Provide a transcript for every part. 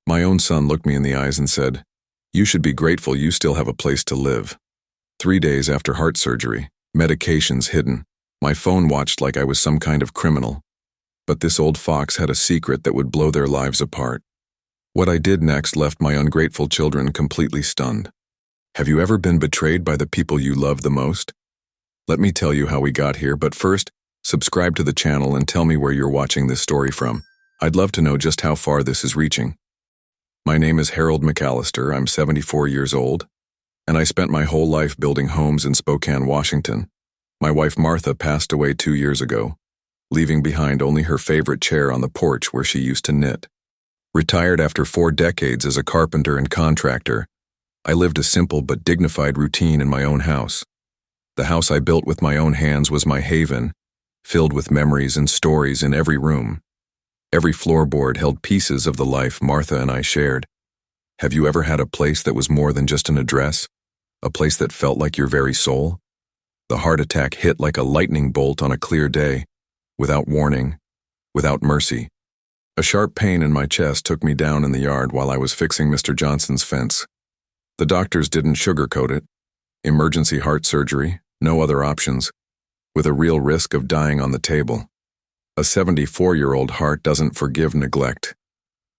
My own son looked me in the eyes and said, "You should be grateful you still have a place to live." 3 days after heart surgery, medications hidden, my phone watched like I was some kind of criminal. But this old fox had a secret that would blow their lives apart. What I did next left my ungrateful children completely stunned. Have you ever been betrayed by the people you love the most? Let me tell you how we got here, but first, subscribe to the channel and tell me where you're watching this story from. I'd love to know just how far this is reaching. My name is Harold McAllister. I'm 74 years old, and I spent my whole life building homes in Spokane, Washington. My wife Martha passed away 2 years ago, leaving behind only her favorite chair on the porch where she used to knit. Retired after 4 decades as a carpenter and contractor, I lived a simple but dignified routine in my own house. The house I built with my own hands was my haven, filled with memories and stories in every room. Every floorboard held pieces of the life Martha and I shared. Have you ever had a place that was more than just an address? A place that felt like your very soul? The heart attack hit like a lightning bolt on a clear day, without warning, without mercy. A sharp pain in my chest took me down in the yard while I was fixing Mr. Johnson's fence. The doctors didn't sugarcoat it. Emergency heart surgery, no other options, with a real risk of dying on the table. A 74-year-old heart doesn't forgive neglect,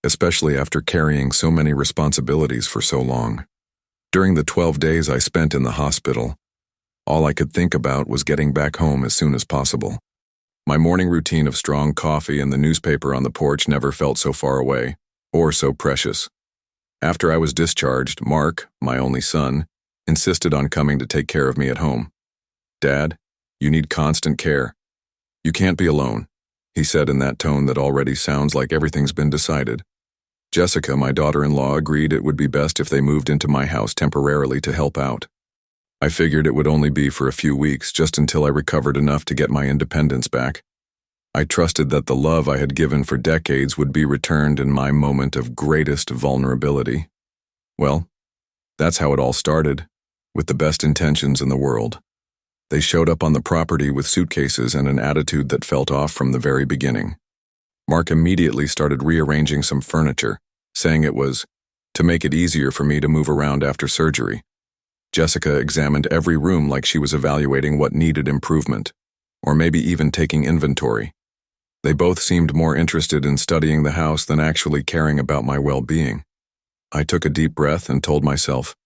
especially after carrying so many responsibilities for so long. During the 12 days I spent in the hospital, all I could think about was getting back home as soon as possible. My morning routine of strong coffee and the newspaper on the porch never felt so far away, or so precious. After I was discharged, Mark, my only son, insisted on coming to take care of me at home. "Dad, you need constant care. You can't be alone," he said in that tone that already sounds like everything's been decided. Jessica, my daughter-in-law, agreed it would be best if they moved into my house temporarily to help out. I figured it would only be for a few weeks, just until I recovered enough to get my independence back. I trusted that the love I had given for decades would be returned in my moment of greatest vulnerability. Well, that's how it all started, with the best intentions in the world. They showed up on the property with suitcases and an attitude that felt off from the very beginning. Mark immediately started rearranging some furniture, saying it was to make it easier for me to move around after surgery. Jessica examined every room like she was evaluating what needed improvement, or maybe even taking inventory. They both seemed more interested in studying the house than actually caring about my well-being. I took a deep breath and told myself,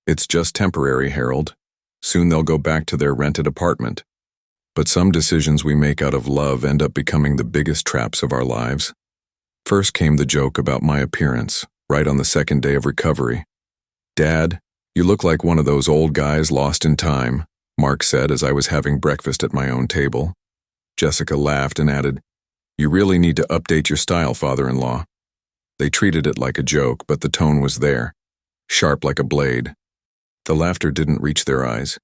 "It's just temporary, Harold. Soon they'll go back to their rented apartment." But some decisions we make out of love end up becoming the biggest traps of our lives. First came the joke about my appearance, right on the second day of recovery. "Dad, you look like one of those old guys lost in time," Mark said as I was having breakfast at my own table. Jessica laughed and added, "You really need to update your style, father-in-law." They treated it like a joke, but the tone was there, sharp like a blade. The laughter didn't reach their eyes,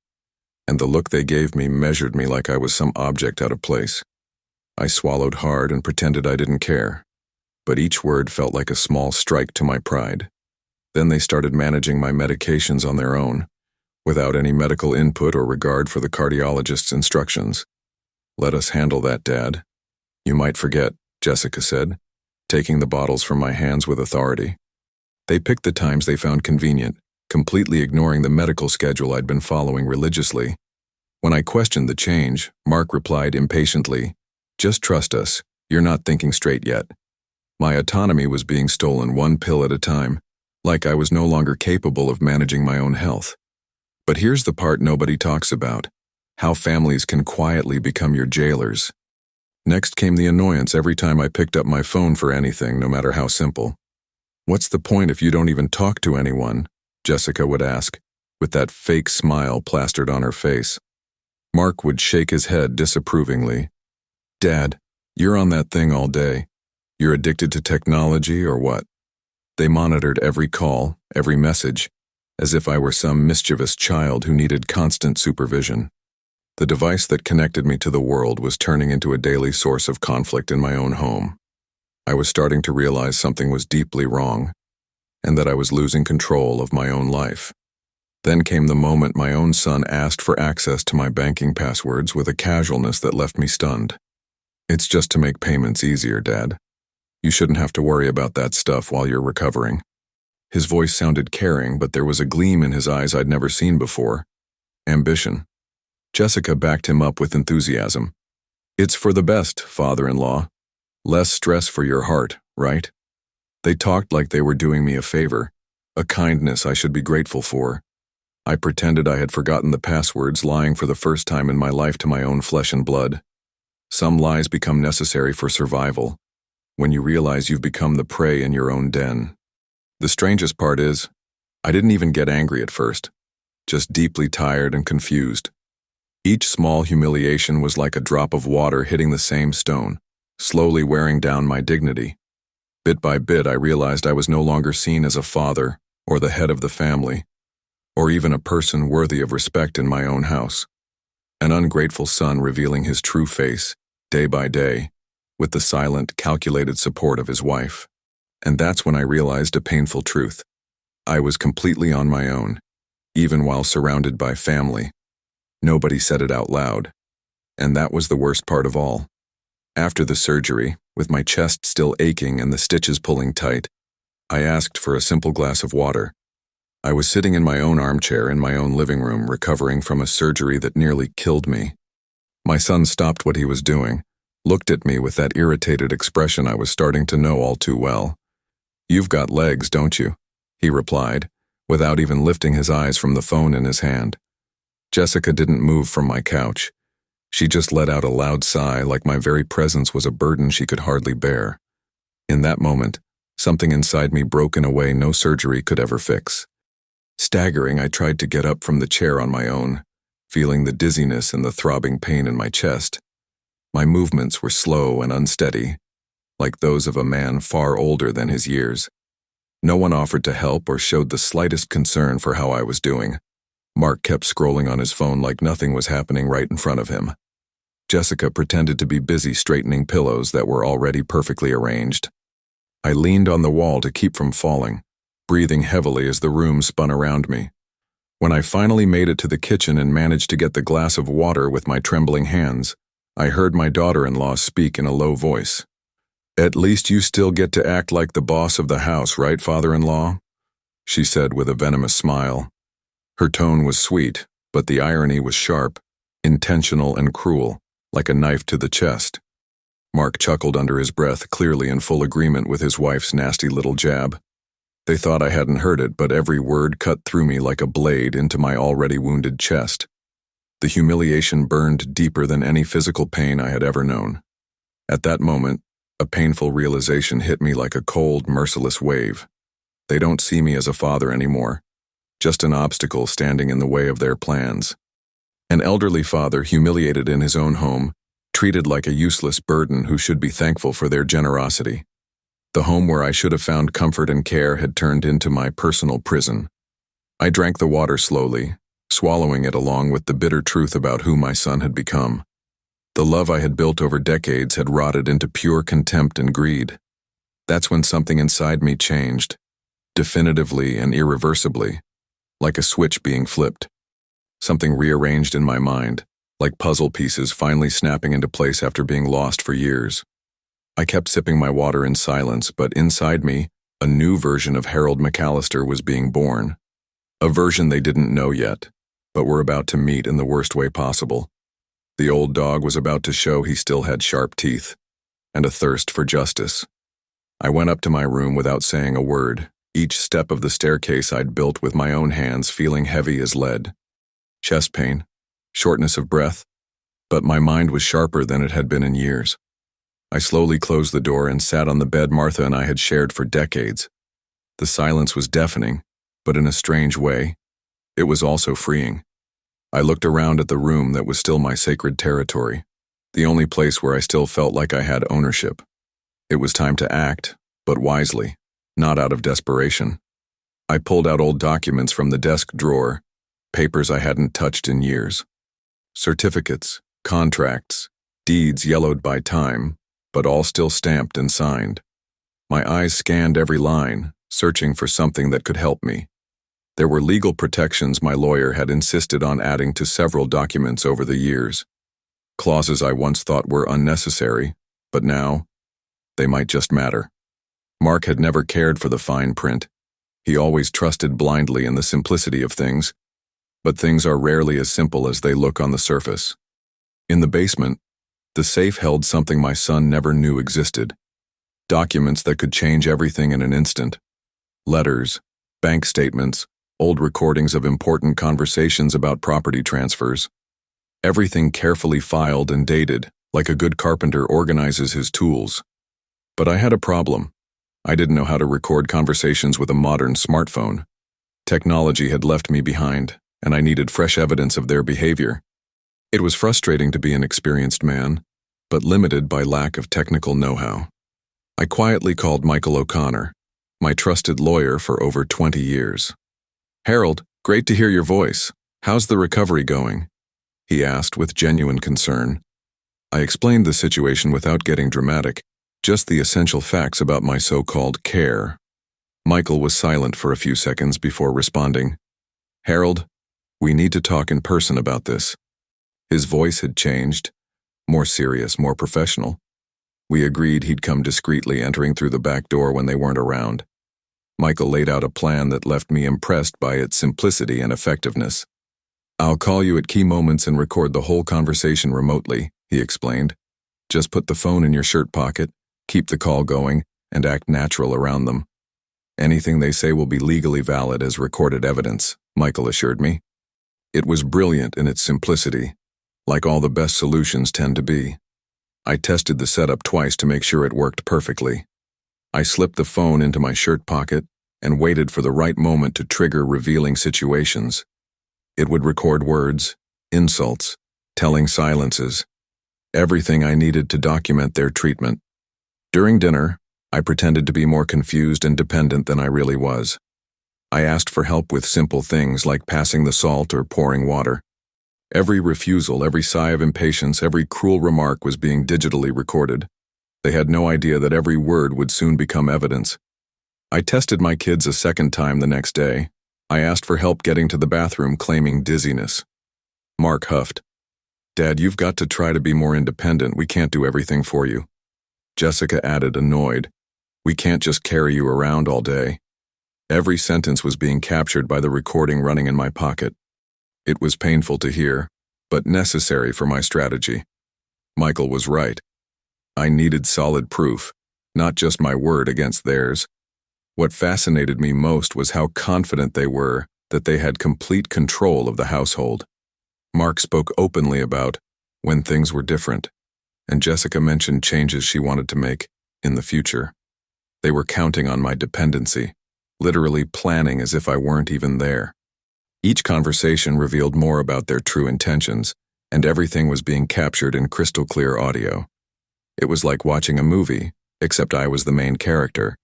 and the look they gave me measured me like I was some object out of place. I swallowed hard and pretended I didn't care, but each word felt like a small strike to my pride. Then they started managing my medications on their own, without any medical input or regard for the cardiologist's instructions. "Let us handle that, Dad. You might forget," Jessica said, taking the bottles from my hands with authority. They picked the times they found convenient, completely ignoring the medical schedule I'd been following religiously. When I questioned the change, Mark replied impatiently, "Just trust us, you're not thinking straight yet." My autonomy was being stolen one pill at a time, like I was no longer capable of managing my own health. But here's the part nobody talks about: how families can quietly become your jailers. Next came the annoyance every time I picked up my phone for anything, no matter how simple. "What's the point if you don't even talk to anyone?" Jessica would ask, with that fake smile plastered on her face. Mark would shake his head disapprovingly. "Dad, you're on that thing all day. You're addicted to technology or what?" They monitored every call, every message, as if I were some mischievous child who needed constant supervision. The device that connected me to the world was turning into a daily source of conflict in my own home. I was starting to realize something was deeply wrong, and that I was losing control of my own life. Then came the moment my own son asked for access to my banking passwords with a casualness that left me stunned. "It's just to make payments easier, Dad." You shouldn't have to worry about that stuff while you're recovering." His voice sounded caring, but there was a gleam in his eyes I'd never seen before. Ambition. Jessica backed him up with enthusiasm. "It's for the best, father-in-law. Less stress for your heart, right?" They talked like they were doing me a favor, a kindness I should be grateful for. I pretended I had forgotten the passwords, lying for the first time in my life to my own flesh and blood. Some lies become necessary for survival, when you realize you've become the prey in your own den. The strangest part is, I didn't even get angry at first, just deeply tired and confused. Each small humiliation was like a drop of water hitting the same stone, slowly wearing down my dignity. Bit by bit, I realized I was no longer seen as a father, or the head of the family, or even a person worthy of respect in my own house. An ungrateful son revealing his true face, day by day, with the silent, calculated support of his wife. And that's when I realized a painful truth. I was completely on my own, even while surrounded by family. Nobody said it out loud. And that was the worst part of all. After the surgery, with my chest still aching and the stitches pulling tight, I asked for a simple glass of water. I was sitting in my own armchair in my own living room, recovering from a surgery that nearly killed me. My son stopped what he was doing, looked at me with that irritated expression I was starting to know all too well. "You've got legs, don't you?" he replied, without even lifting his eyes from the phone in his hand. Jessica didn't move from my couch. She just let out a loud sigh, like my very presence was a burden she could hardly bear. In that moment, something inside me broke in a way no surgery could ever fix. Staggering, I tried to get up from the chair on my own, feeling the dizziness and the throbbing pain in my chest. My movements were slow and unsteady, like those of a man far older than his years. No one offered to help or showed the slightest concern for how I was doing. Mark kept scrolling on his phone like nothing was happening right in front of him. Jessica pretended to be busy straightening pillows that were already perfectly arranged. I leaned on the wall to keep from falling, breathing heavily as the room spun around me. When I finally made it to the kitchen and managed to get the glass of water with my trembling hands, I heard my daughter-in-law speak in a low voice. "At least you still get to act like the boss of the house, right, father-in-law?" she said with a venomous smile. Her tone was sweet, but the irony was sharp, intentional and cruel, like a knife to the chest. Mark chuckled under his breath, clearly in full agreement with his wife's nasty little jab. They thought I hadn't heard it, but every word cut through me like a blade into my already wounded chest. The humiliation burned deeper than any physical pain I had ever known. At that moment, a painful realization hit me like a cold, merciless wave. They don't see me as a father anymore, just an obstacle standing in the way of their plans. An elderly father humiliated in his own home, treated like a useless burden who should be thankful for their generosity. The home where I should have found comfort and care had turned into my personal prison. I drank the water slowly, swallowing it along with the bitter truth about who my son had become. The love I had built over decades had rotted into pure contempt and greed. That's when something inside me changed, definitively and irreversibly, like a switch being flipped. Something rearranged in my mind, like puzzle pieces finally snapping into place after being lost for years. I kept sipping my water in silence, but inside me, a new version of Harold McAllister was being born. A version they didn't know yet, but were about to meet in the worst way possible. The old dog was about to show he still had sharp teeth, and a thirst for justice. I went up to my room without saying a word, each step of the staircase I'd built with my own hands feeling heavy as lead. Chest pain, shortness of breath, but my mind was sharper than it had been in years. I slowly closed the door and sat on the bed Martha and I had shared for decades. The silence was deafening, but in a strange way, it was also freeing. I looked around at the room that was still my sacred territory, the only place where I still felt like I had ownership. It was time to act, but wisely, not out of desperation. I pulled out old documents from the desk drawer, papers I hadn't touched in years. Certificates, contracts, deeds yellowed by time, but all still stamped and signed. My eyes scanned every line, searching for something that could help me. There were legal protections my lawyer had insisted on adding to several documents over the years. Clauses I once thought were unnecessary, but now, They might just matter. Mark had never cared for the fine print. He always trusted blindly in the simplicity of things, but things are rarely as simple as they look on the surface. In the basement, the safe held something my son never knew existed. Documents that could change everything in an instant. Letters, bank statements, old recordings of important conversations about property transfers. Everything carefully filed and dated, like a good carpenter organizes his tools. But I had a problem. I didn't know how to record conversations with a modern smartphone. Technology had left me behind, and I needed fresh evidence of their behavior. It was frustrating to be an experienced man, but limited by lack of technical know-how. I quietly called Michael O'Connor, my trusted lawyer for over 20 years. "Harold, great to hear your voice. How's the recovery going?" he asked with genuine concern. I explained the situation without getting dramatic, just the essential facts about my so-called care. Michael was silent for a few seconds before responding. "Harold, we need to talk in person about this." His voice had changed, more serious, more professional. We agreed he'd come discreetly, entering through the back door when they weren't around. Michael laid out a plan that left me impressed by its simplicity and effectiveness. "I'll call you at key moments and record the whole conversation remotely," he explained. "Just put the phone in your shirt pocket, keep the call going, and act natural around them. Anything they say will be legally valid as recorded evidence," Michael assured me. It was brilliant in its simplicity, like all the best solutions tend to be. I tested the setup twice to make sure it worked perfectly. I slipped the phone into my shirt pocket and waited for the right moment to trigger revealing situations. It would record words, insults, telling silences, everything I needed to document their treatment. During dinner, I pretended to be more confused and dependent than I really was. I asked for help with simple things like passing the salt or pouring water. Every refusal, every sigh of impatience, every cruel remark was being digitally recorded. They had no idea that every word would soon become evidence. I tested my kids a second time the next day. I asked for help getting to the bathroom, claiming dizziness. Mark huffed. "Dad, you've got to try to be more independent. We can't do everything for you." Jessica added, annoyed. "We can't just carry you around all day." Every sentence was being captured by the recording running in my pocket. It was painful to hear, but necessary for my strategy. Michael was right. I needed solid proof, not just my word against theirs. What fascinated me most was how confident they were that they had complete control of the household. Mark spoke openly about when things were different, and Jessica mentioned changes she wanted to make in the future. They were counting on my dependency, literally planning as if I weren't even there. Each conversation revealed more about their true intentions, and everything was being captured in crystal clear audio. It was like watching a movie, except I was the main character,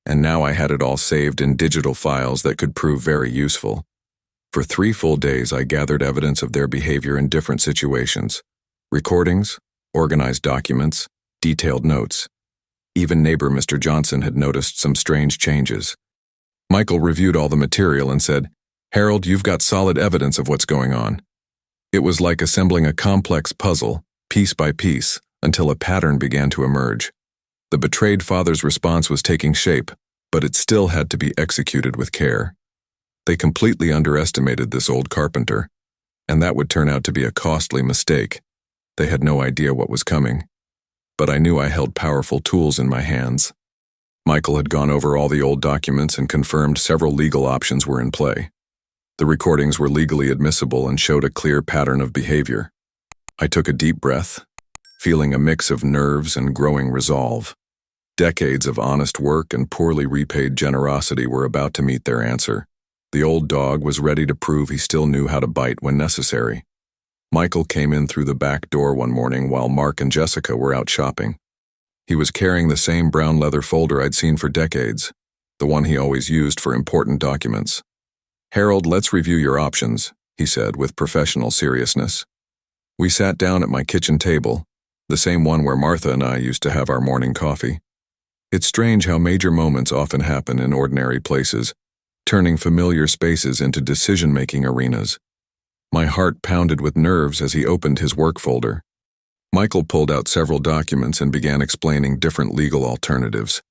and now I had it all saved in digital files that could prove very useful. For 3 full days, I gathered evidence of their behavior in different situations. Recordings, organized documents, detailed notes. Even neighbor Mr. Johnson had noticed some strange changes. Michael reviewed all the material and said, "Harold, you've got solid evidence of what's going on." It was like assembling a complex puzzle, piece by piece, until a pattern began to emerge. The betrayed father's response was taking shape, but it still had to be executed with care. They completely underestimated this old carpenter, and that would turn out to be a costly mistake. They had no idea what was coming. But I knew I held powerful tools in my hands. Michael had gone over all the old documents and confirmed several legal options were in play. The recordings were legally admissible and showed a clear pattern of behavior. I took a deep breath, feeling a mix of nerves and growing resolve. Decades of honest work and poorly repaid generosity were about to meet their answer. The old dog was ready to prove he still knew how to bite when necessary. Michael came in through the back door one morning while Mark and Jessica were out shopping. He was carrying the same brown leather folder I'd seen for decades, the one he always used for important documents. "Harold, let's review your options," he said with professional seriousness. We sat down at my kitchen table, the same one where Martha and I used to have our morning coffee. It's strange how major moments often happen in ordinary places, turning familiar spaces into decision-making arenas. My heart pounded with nerves as he opened his work folder. Michael pulled out several documents and began explaining different legal alternatives.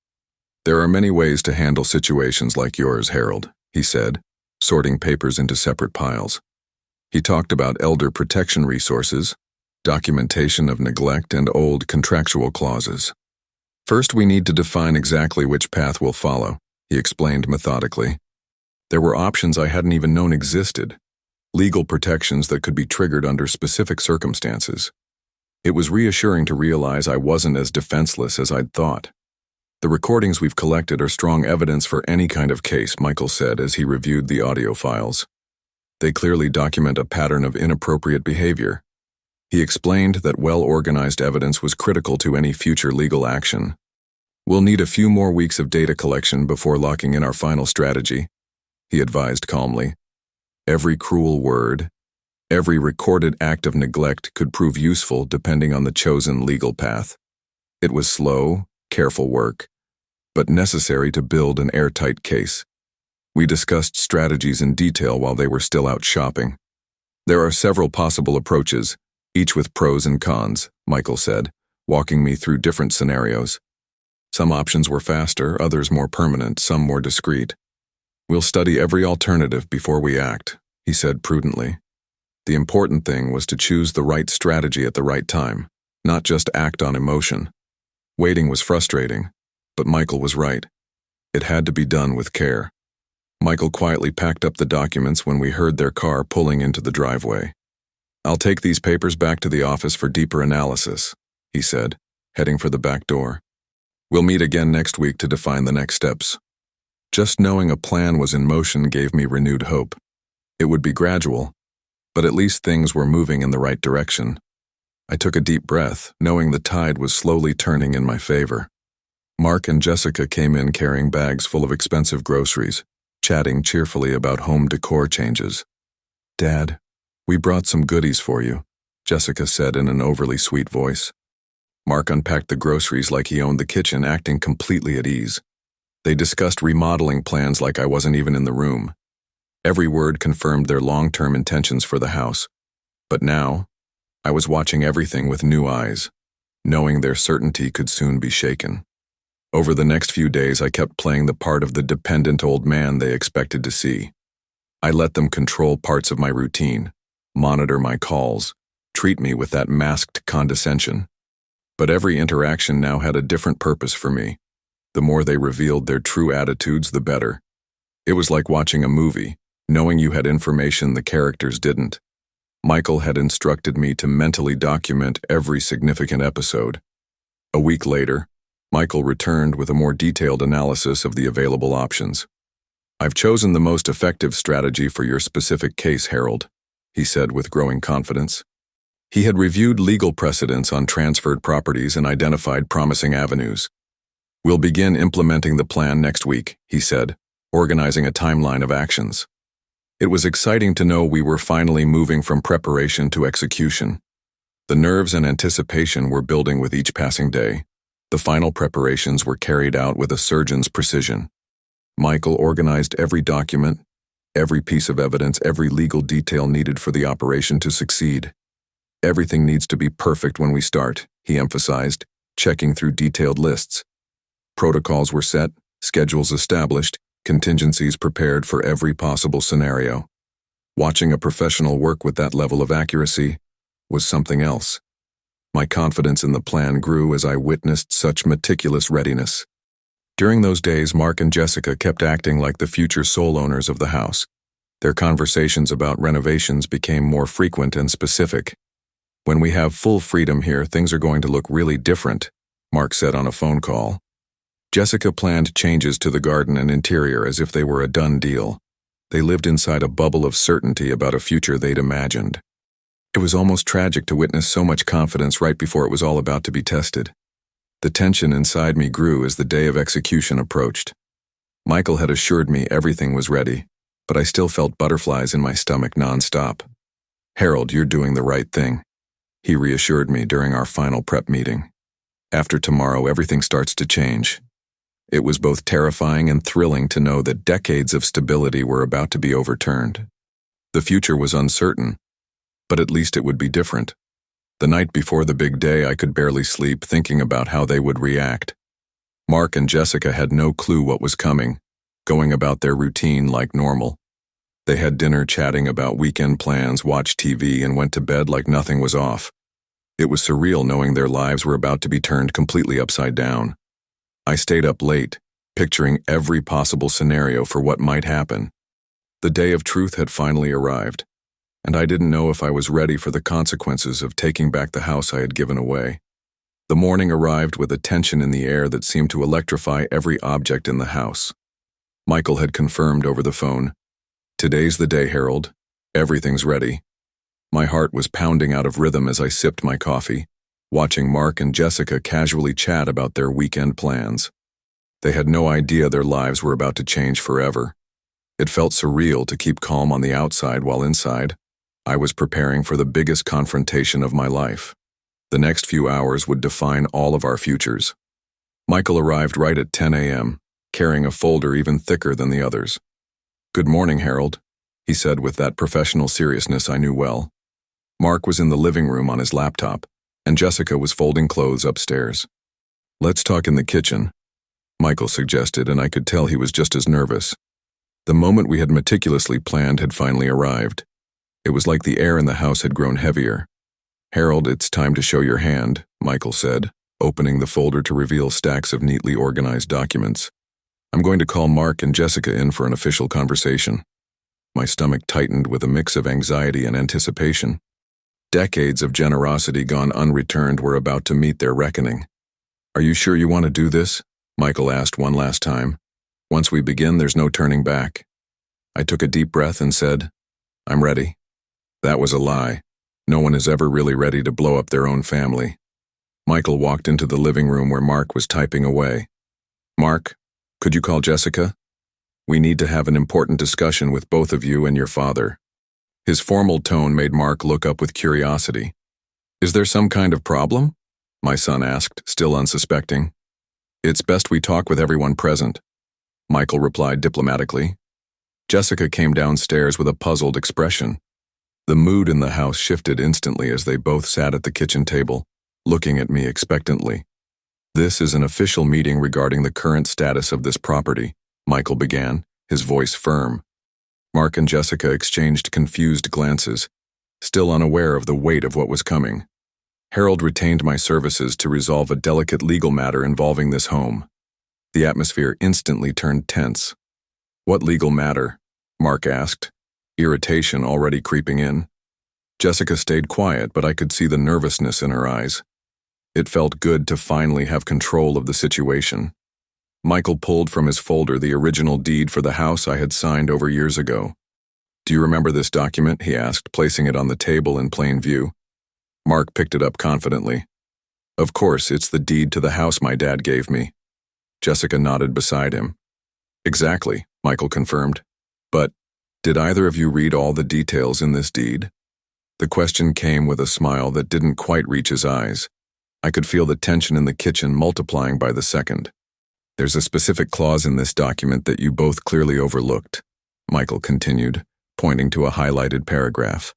"There are many ways to handle situations like yours, Harold," he said, sorting papers into separate piles. He talked about elder protection resources, documentation of neglect, and old contractual clauses. "First, we need to define exactly which path we'll follow," he explained methodically. There were options I hadn't even known existed, legal protections that could be triggered under specific circumstances. It was reassuring to realize I wasn't as defenseless as I'd thought. "The recordings we've collected are strong evidence for any kind of case," Michael said as he reviewed the audio files. "They clearly document a pattern of inappropriate behavior." He explained that well-organized evidence was critical to any future legal action. "We'll need a few more weeks of data collection before locking in our final strategy," he advised calmly. Every cruel word, every recorded act of neglect could prove useful depending on the chosen legal path. It was slow, careful work, but necessary to build an airtight case. We discussed strategies in detail while they were still out shopping. "There are several possible approaches, each with pros and cons," Michael said, walking me through different scenarios. Some options were faster, others more permanent, some more discreet. "We'll study every alternative before we act," he said prudently. The important thing was to choose the right strategy at the right time, not just act on emotion. Waiting was frustrating, but Michael was right. It had to be done with care. Michael quietly packed up the documents when we heard their car pulling into the driveway. "I'll take these papers back to the office for deeper analysis," he said, heading for the back door. "We'll meet again next week to define the next steps." Just knowing a plan was in motion gave me renewed hope. It would be gradual, but at least things were moving in the right direction. I took a deep breath, knowing the tide was slowly turning in my favor. Mark and Jessica came in carrying bags full of expensive groceries, chatting cheerfully about home decor changes. "Dad, we brought some goodies for you," Jessica said in an overly sweet voice. Mark unpacked the groceries like he owned the kitchen, acting completely at ease. They discussed remodeling plans like I wasn't even in the room. Every word confirmed their long-term intentions for the house. But now, I was watching everything with new eyes, knowing their certainty could soon be shaken. Over the next few days, I kept playing the part of the dependent old man they expected to see. I let them control parts of my routine, monitor my calls, treat me with that masked condescension. But every interaction now had a different purpose for me. The more they revealed their true attitudes, the better. It was like watching a movie, knowing you had information the characters didn't. Michael had instructed me to mentally document every significant episode. A week later, Michael returned with a more detailed analysis of the available options. "I've chosen the most effective strategy for your specific case, Harold," he said with growing confidence. He had reviewed legal precedents on transferred properties and identified promising avenues. "We'll begin implementing the plan next week," he said, organizing a timeline of actions. It was exciting to know we were finally moving from preparation to execution. The nerves and anticipation were building with each passing day. The final preparations were carried out with a surgeon's precision. Michael organized every document, every piece of evidence, every legal detail needed for the operation to succeed. "Everything needs to be perfect when we start," he emphasized, checking through detailed lists. Protocols were set, schedules established, contingencies prepared for every possible scenario. Watching a professional work with that level of accuracy was something else. My confidence in the plan grew as I witnessed such meticulous readiness. During those days, Mark and Jessica kept acting like the future sole owners of the house. Their conversations about renovations became more frequent and specific. "When we have full freedom here, things are going to look really different," Mark said on a phone call. Jessica planned changes to the garden and interior as if they were a done deal. They lived inside a bubble of certainty about a future they'd imagined. It was almost tragic to witness so much confidence right before it was all about to be tested. The tension inside me grew as the day of execution approached. Michael had assured me everything was ready, but I still felt butterflies in my stomach nonstop. "Harold, you're doing the right thing," he reassured me during our final prep meeting. "After tomorrow, everything starts to change." It was both terrifying and thrilling to know that decades of stability were about to be overturned. The future was uncertain, but at least it would be different. The night before the big day, I could barely sleep thinking about how they would react. Mark and Jessica had no clue what was coming, going about their routine like normal. They had dinner chatting about weekend plans, watched TV, and went to bed like nothing was off. It was surreal knowing their lives were about to be turned completely upside down. I stayed up late, picturing every possible scenario for what might happen. The day of truth had finally arrived, and I didn't know if I was ready for the consequences of taking back the house I had given away. The morning arrived with a tension in the air that seemed to electrify every object in the house. Michael had confirmed over the phone, "Today's the day, Harold. Everything's ready." My heart was pounding out of rhythm as I sipped my coffee, watching Mark and Jessica casually chat about their weekend plans. They had no idea their lives were about to change forever. It felt surreal to keep calm on the outside while inside, I was preparing for the biggest confrontation of my life. The next few hours would define all of our futures. Michael arrived right at 10 a.m., carrying a folder even thicker than the others. "Good morning, Harold," he said with that professional seriousness I knew well. Mark was in the living room on his laptop, and Jessica was folding clothes upstairs. "Let's talk in the kitchen," Michael suggested, and I could tell he was just as nervous. The moment we had meticulously planned had finally arrived. It was like the air in the house had grown heavier. "Harold, it's time to show your hand," Michael said, opening the folder to reveal stacks of neatly organized documents. "I'm going to call Mark and Jessica in for an official conversation." My stomach tightened with a mix of anxiety and anticipation. Decades of generosity gone unreturned were about to meet their reckoning. "Are you sure you want to do this?" Michael asked one last time. "Once we begin, there's no turning back." I took a deep breath and said, "I'm ready." That was a lie. No one is ever really ready to blow up their own family. Michael walked into the living room where Mark was typing away. "Mark, could you call Jessica? We need to have an important discussion with both of you and your father." His formal tone made Mark look up with curiosity. "Is there some kind of problem?" my son asked, still unsuspecting. "It's best we talk with everyone present," Michael replied diplomatically. Jessica came downstairs with a puzzled expression. The mood in the house shifted instantly as they both sat at the kitchen table, looking at me expectantly. "This is an official meeting regarding the current status of this property," Michael began, his voice firm. Mark and Jessica exchanged confused glances, still unaware of the weight of what was coming. Harold retained my services to resolve a delicate legal matter involving this home. The atmosphere instantly turned tense. "What legal matter?" Mark asked, irritation already creeping in. Jessica stayed quiet, but I could see the nervousness in her eyes. It felt good to finally have control of the situation. Michael pulled from his folder the original deed for the house I had signed over years ago. "Do you remember this document?" he asked, placing it on the table in plain view. Mark picked it up confidently. "Of course, it's the deed to the house my dad gave me." Jessica nodded beside him. "Exactly," Michael confirmed. "But did either of you read all the details in this deed?" The question came with a smile that didn't quite reach his eyes. I could feel the tension in the kitchen multiplying by the second. "There's a specific clause in this document that you both clearly overlooked," Michael continued, pointing to a highlighted paragraph.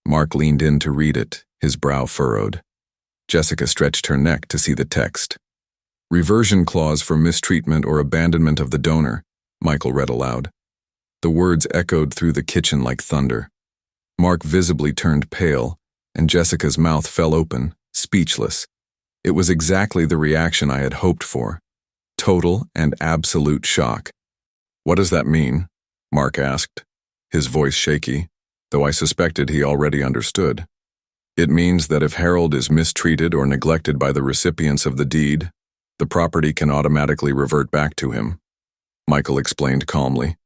Mark leaned in to read it, his brow furrowed. Jessica stretched her neck to see the text. "Reversion clause for mistreatment or abandonment of the donor," Michael read aloud. The words echoed through the kitchen like thunder. Mark visibly turned pale, and Jessica's mouth fell open, speechless. It was exactly the reaction I had hoped for. Total and absolute shock. "What does that mean?" Mark asked, his voice shaky, though I suspected he already understood. "It means that if Harold is mistreated or neglected by the recipients of the deed, the property can automatically revert back to him," Michael explained calmly.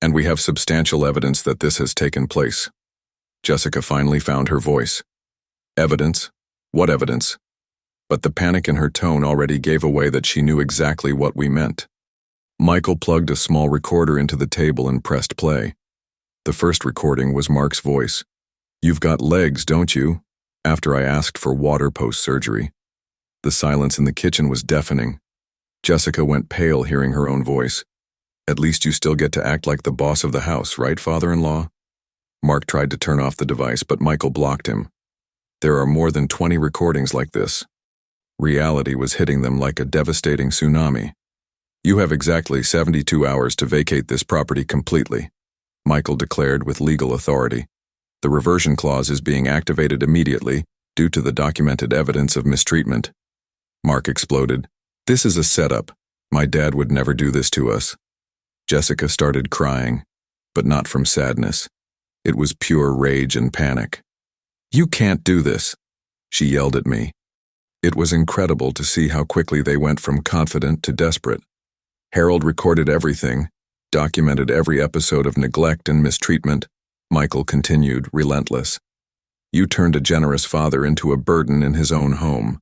"And we have substantial evidence that this has taken place." Jessica finally found her voice. "Evidence? What evidence?" But the panic in her tone already gave away that she knew exactly what we meant. Michael plugged a small recorder into the table and pressed play. The first recording was Mark's voice. "You've got legs, don't you?" after I asked for water post-surgery. The silence in the kitchen was deafening. Jessica went pale hearing her own voice. "At least you still get to act like the boss of the house, right, father-in-law?" Mark tried to turn off the device, but Michael blocked him. There are more than 20 recordings like this. Reality was hitting them like a devastating tsunami. You have exactly 72 hours to vacate this property completely, Michael declared with legal authority. The reversion clause is being activated immediately due to the documented evidence of mistreatment. Mark exploded. This is a setup. My dad would never do this to us. Jessica started crying, but not from sadness. It was pure rage and panic. You can't do this, she yelled at me. It was incredible to see how quickly they went from confident to desperate. Harold recorded everything, documented every episode of neglect and mistreatment. Michael continued, relentless. You turned a generous father into a burden in his own home.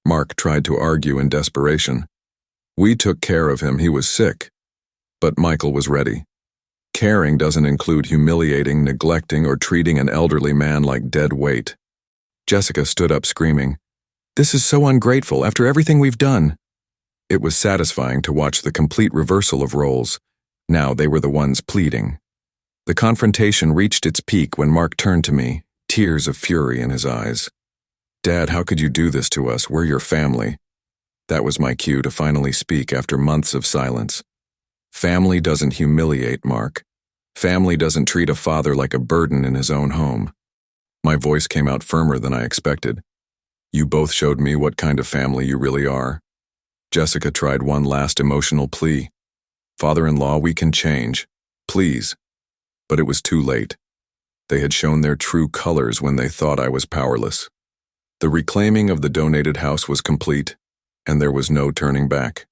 Mark tried to argue in desperation. We took care of him, he was sick. But Michael was ready. Caring doesn't include humiliating, neglecting, or treating an elderly man like dead weight. Jessica stood up screaming, This is so ungrateful after everything we've done. It was satisfying to watch the complete reversal of roles. Now they were the ones pleading. The confrontation reached its peak when Mark turned to me, tears of fury in his eyes. Dad, how could you do this to us? We're your family. That was my cue to finally speak after months of silence. Family doesn't humiliate, Mark. Family doesn't treat a father like a burden in his own home. My voice came out firmer than I expected. You both showed me what kind of family you really are. Jessica tried one last emotional plea. Father-in-law, we can change. Please. But it was too late. They had shown their true colors when they thought I was powerless. The reclaiming of the donated house was complete, and there was no turning back.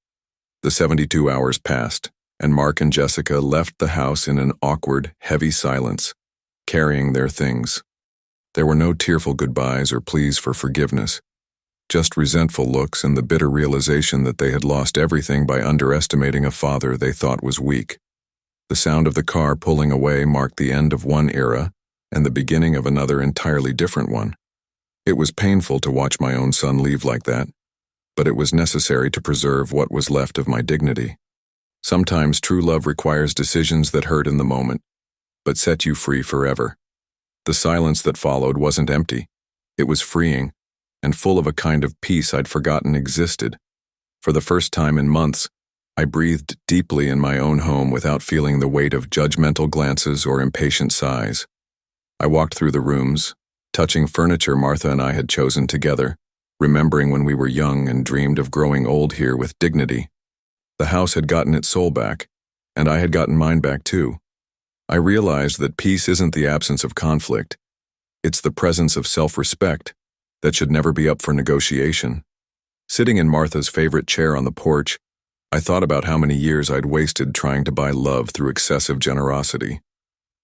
The 72 hours passed, and Mark and Jessica left the house in an awkward, heavy silence, carrying their things. There were no tearful goodbyes or pleas for forgiveness, just resentful looks and the bitter realization that they had lost everything by underestimating a father they thought was weak. The sound of the car pulling away marked the end of one era and the beginning of another entirely different one. It was painful to watch my own son leave like that, but it was necessary to preserve what was left of my dignity. Sometimes true love requires decisions that hurt in the moment, but set you free forever. The silence that followed wasn't empty. It was freeing, and full of a kind of peace I'd forgotten existed. For the first time in months, I breathed deeply in my own home without feeling the weight of judgmental glances or impatient sighs. I walked through the rooms, touching furniture Martha and I had chosen together, remembering when we were young and dreamed of growing old here with dignity. The house had gotten its soul back, and I had gotten mine back too. I realized that peace isn't the absence of conflict. It's the presence of self-respect that should never be up for negotiation. Sitting in Martha's favorite chair on the porch, I thought about how many years I'd wasted trying to buy love through excessive generosity.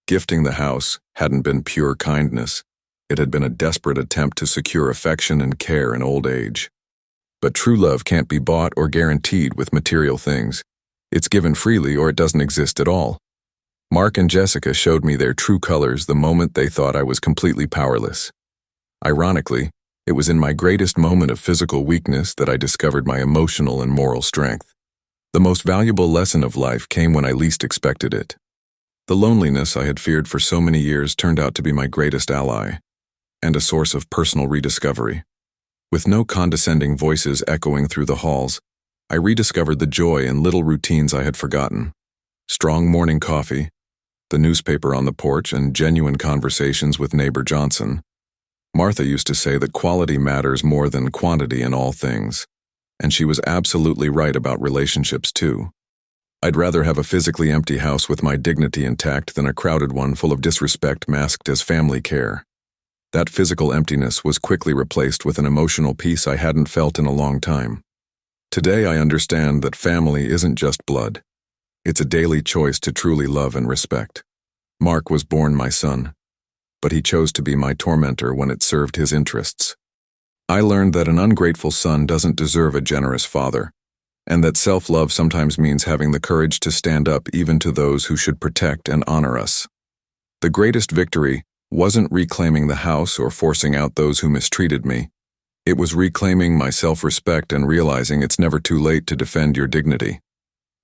Gifting the house hadn't been pure kindness. It had been a desperate attempt to secure affection and care in old age. But true love can't be bought or guaranteed with material things. It's given freely or it doesn't exist at all. Mark and Jessica showed me their true colors the moment they thought I was completely powerless. Ironically, it was in my greatest moment of physical weakness that I discovered my emotional and moral strength. The most valuable lesson of life came when I least expected it. The loneliness I had feared for so many years turned out to be my greatest ally, and a source of personal rediscovery. With no condescending voices echoing through the halls, I rediscovered the joy in little routines I had forgotten. Strong morning coffee, the newspaper on the porch, and genuine conversations with neighbor Johnson. Martha used to say that quality matters more than quantity in all things, and she was absolutely right about relationships too. I'd rather have a physically empty house with my dignity intact than a crowded one full of disrespect masked as family care. That physical emptiness was quickly replaced with an emotional peace I hadn't felt in a long time. Today I understand that family isn't just blood. It's a daily choice to truly love and respect. Mark was born my son, but he chose to be my tormentor when it served his interests. I learned that an ungrateful son doesn't deserve a generous father, and that self-love sometimes means having the courage to stand up even to those who should protect and honor us. The greatest victory wasn't reclaiming the house or forcing out those who mistreated me. It was reclaiming my self-respect and realizing it's never too late to defend your dignity.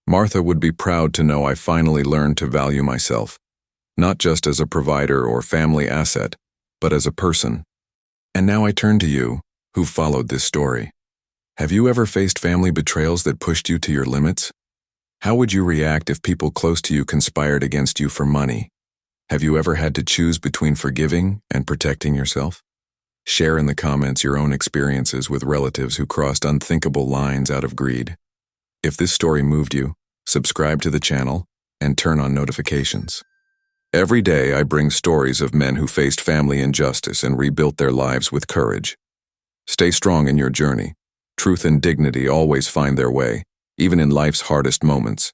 Martha would be proud to know I finally learned to value myself, not just as a provider or family asset, but as a person. And now I turn to you, who followed this story. Have you ever faced family betrayals that pushed you to your limits? How would you react if people close to you conspired against you for money? Have you ever had to choose between forgiving and protecting yourself? Share in the comments your own experiences with relatives who crossed unthinkable lines out of greed. If this story moved you, subscribe to the channel and turn on notifications. Every day I bring stories of men who faced family injustice and rebuilt their lives with courage. Stay strong in your journey. Truth and dignity always find their way, even in life's hardest moments.